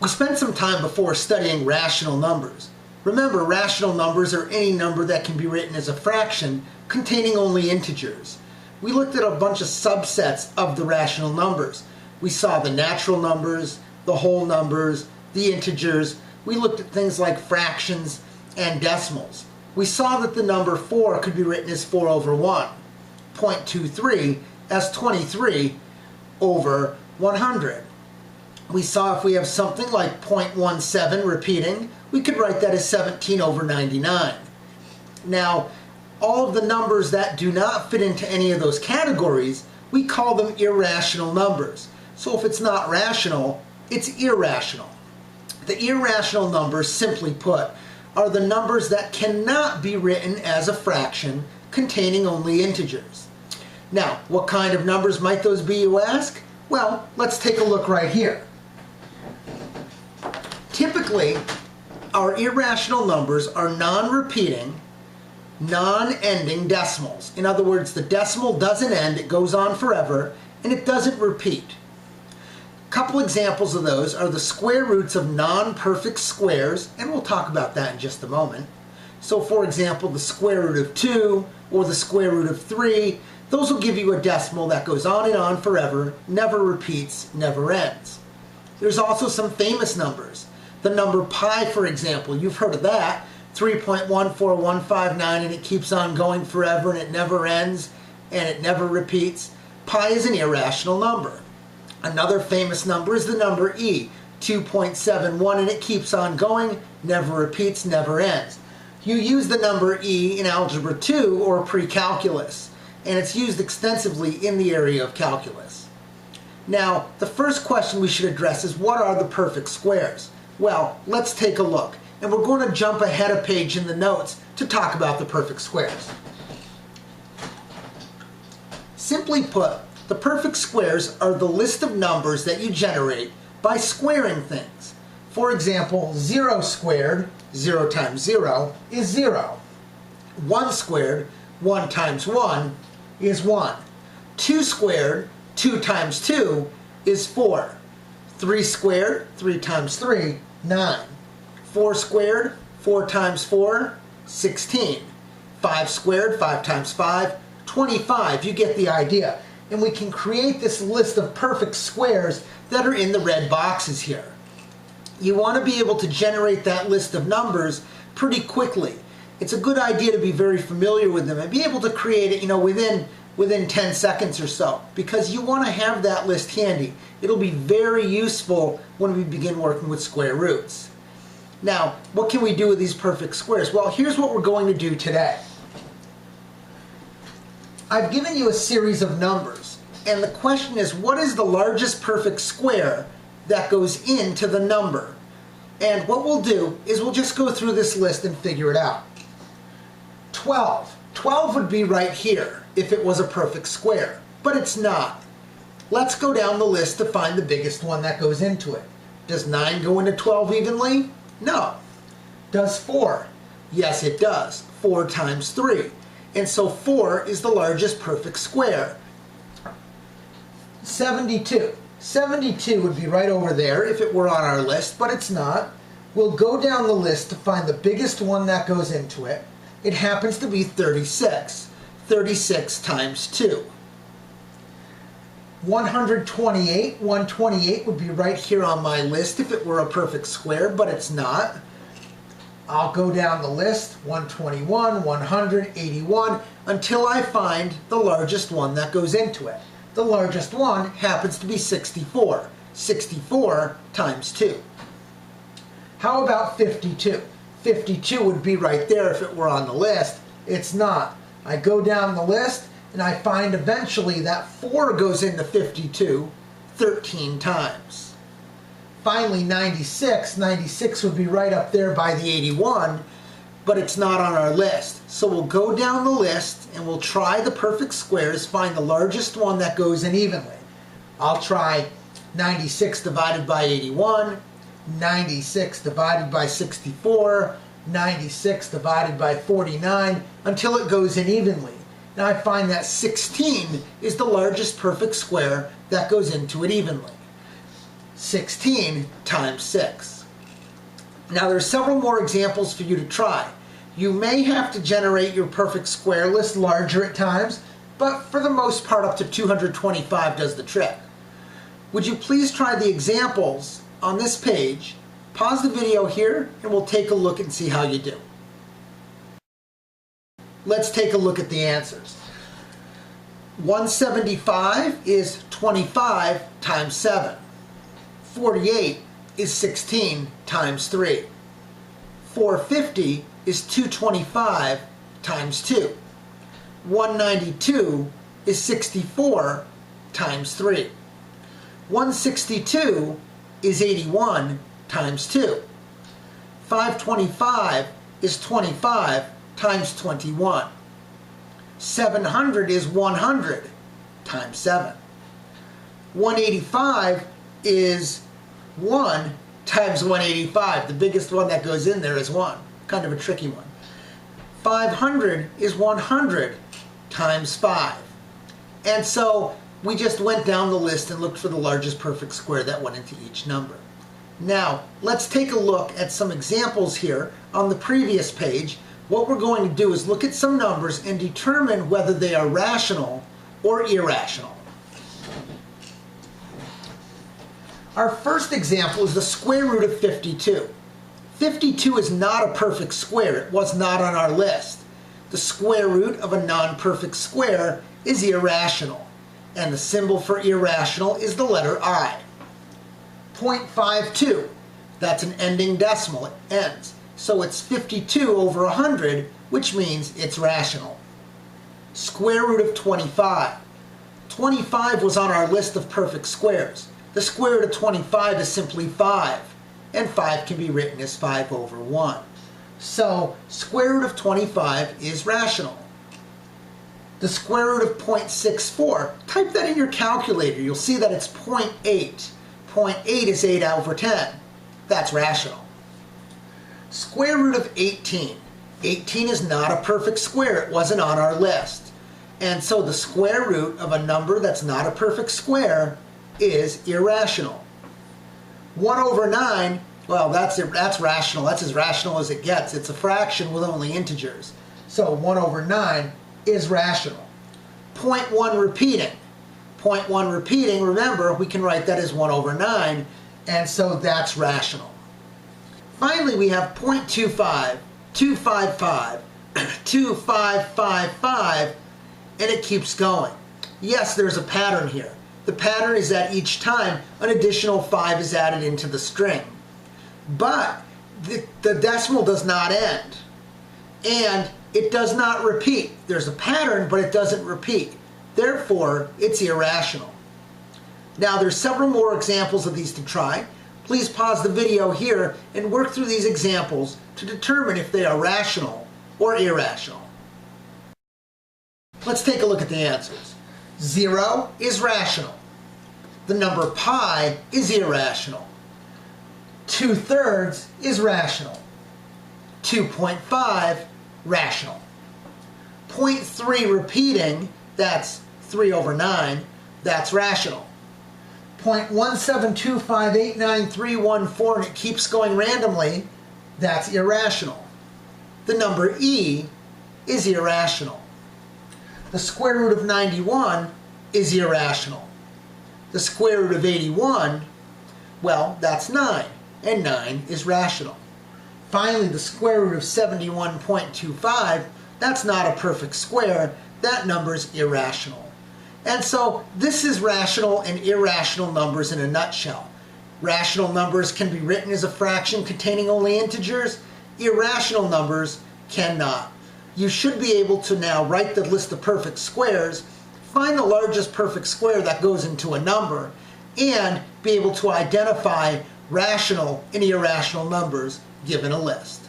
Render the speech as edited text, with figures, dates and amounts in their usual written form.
We spent some time before studying rational numbers. Remember, rational numbers are any number that can be written as a fraction containing only integers. We looked at a bunch of subsets of the rational numbers. We saw the natural numbers, the whole numbers, the integers. We looked at things like fractions and decimals. We saw that the number 4 could be written as 4 over 1, 0.23 as 23 over 100. We saw if we have something like 0.17 repeating, we could write that as 17 over 99. Now, all of the numbers that do not fit into any of those categories, we call them irrational numbers. So if it's not rational, it's irrational. The irrational numbers, simply put, are the numbers that cannot be written as a fraction containing only integers. Now, what kind of numbers might those be, you ask? Well, let's take a look right here. Typically, our irrational numbers are non-repeating, non-ending decimals. In other words, the decimal doesn't end, it goes on forever, and it doesn't repeat. A couple examples of those are the square roots of non-perfect squares, and we'll talk about that in just a moment. So for example, the square root of 2 or the square root of 3, those will give you a decimal that goes on and on forever, never repeats, never ends. There's also some famous numbers. The number pi, for example, you've heard of that, 3.14159, and it keeps on going forever and it never ends and it never repeats. Pi is an irrational number. Another famous number is the number e, 2.71, and it keeps on going, never repeats, never ends. You use the number e in Algebra 2 or pre-calculus, and it's used extensively in the area of calculus. Now, the first question we should address is, what are the perfect squares? Well, let's take a look, and we're going to jump ahead a page in the notes to talk about the perfect squares. Simply put, the perfect squares are the list of numbers that you generate by squaring things. For example, 0 squared, 0 times 0, is 0. 1 squared, 1 times 1, is 1. 2 squared, 2 times 2, is 4. 3 squared, 3 times 3, 9. 4 squared, 4 times 4, 16. 5 squared, 5 times 5, 25. You get the idea. And we can create this list of perfect squares that are in the red boxes here. You want to be able to generate that list of numbers pretty quickly. It's a good idea to be very familiar with them and be able to create it, within 10 seconds or so, because you want to have that list handy. It'll be very useful when we begin working with square roots. Now, what can we do with these perfect squares? Well, here's what we're going to do today. I've given you a series of numbers, and the question is, what is the largest perfect square that goes into the number? And what we'll do is we'll just go through this list and figure it out. 12. 12 would be right here if it was a perfect square, but it's not. Let's go down the list to find the biggest one that goes into it. Does 9 go into 12 evenly? No. Does 4? Yes, it does. 4 times 3. And so 4 is the largest perfect square. 72. 72 would be right over there if it were on our list, but it's not. We'll go down the list to find the biggest one that goes into it. It happens to be 36. 36 times 2. 128. 128 would be right here on my list if it were a perfect square, but it's not. I'll go down the list, 121, 100, 81, until I find the largest one that goes into it. The largest one happens to be 64. 64 times 2. How about 52? 52 would be right there if it were on the list. It's not. I go down the list and I find eventually that 4 goes into 52 13 times. Finally, 96. 96 would be right up there by the 81, but it's not on our list. So we'll go down the list and we'll try the perfect squares, find the largest one that goes in evenly. I'll try 96 divided by 81, 96 divided by 64, 96 divided by 49, until it goes in evenly. Now I find that 16 is the largest perfect square that goes into it evenly. 16 times 6. Now there's several more examples for you to try. You may have to generate your perfect square list larger at times, but for the most part up to 225 does the trick. Would you please try the examples on this page, pause the video here, and we'll take a look and see how you do. Let's take a look at the answers. 175 is 25 times 7. 48 is 16 times 3. 450 is 225 times 2. 192 is 64 times 3. 162 is 81 times 2. 525 is 25 times 21. 700 is 100 times 7. 185 is 1 times 185. The biggest one that goes in there is 1. Kind of a tricky one. 500 is 100 times 5. And so we just went down the list and looked for the largest perfect square that went into each number. Now, let's take a look at some examples here on the previous page. What we're going to do is look at some numbers and determine whether they are rational or irrational. Our first example is the square root of 52. 52 is not a perfect square. It was not on our list. The square root of a non-perfect square is irrational, and the symbol for irrational is the letter I. 0.52, that's an ending decimal. It ends. So it's 52 over 100, which means it's rational. Square root of 25. 25 was on our list of perfect squares. The square root of 25 is simply 5, and 5 can be written as 5 over 1. So square root of 25 is rational. The square root of 0.64, type that in your calculator. You'll see that it's 0.8. 0.8 is 8 over 10. That's rational. Square root of 18. 18 is not a perfect square. It wasn't on our list. And so the square root of a number that's not a perfect square is irrational. 1 over 9, well, that's rational. That's as rational as it gets. It's a fraction with only integers. So 1 over 9 is rational. 0.1 repeating. 0.1 repeating, remember, we can write that as 1 over 9, and so that's rational. Finally, we have 0.25, 255, 2555, and it keeps going. Yes, there's a pattern here. The pattern is that each time an additional 5 is added into the string. But the decimal does not end, and it does not repeat. There's a pattern, but it doesn't repeat. Therefore, it's irrational. Now, there's several more examples of these to try. Please pause the video here and work through these examples to determine if they are rational or irrational. Let's take a look at the answers. 0 is rational. The number pi is irrational. 2/3 is rational. 2.5, rational. 0.3 repeating, that's 3 over 9, that's rational. 0.172589314, and it keeps going randomly, that's irrational. The number e is irrational. The square root of 91 is irrational. The square root of 81, well, that's 9, and 9 is rational. Finally, the square root of 71.25, that's not a perfect square, that number is irrational. And so this is rational and irrational numbers in a nutshell. Rational numbers can be written as a fraction containing only integers. Irrational numbers cannot. You should be able to now write the list of perfect squares, find the largest perfect square that goes into a number, and be able to identify rational and irrational numbers given a list.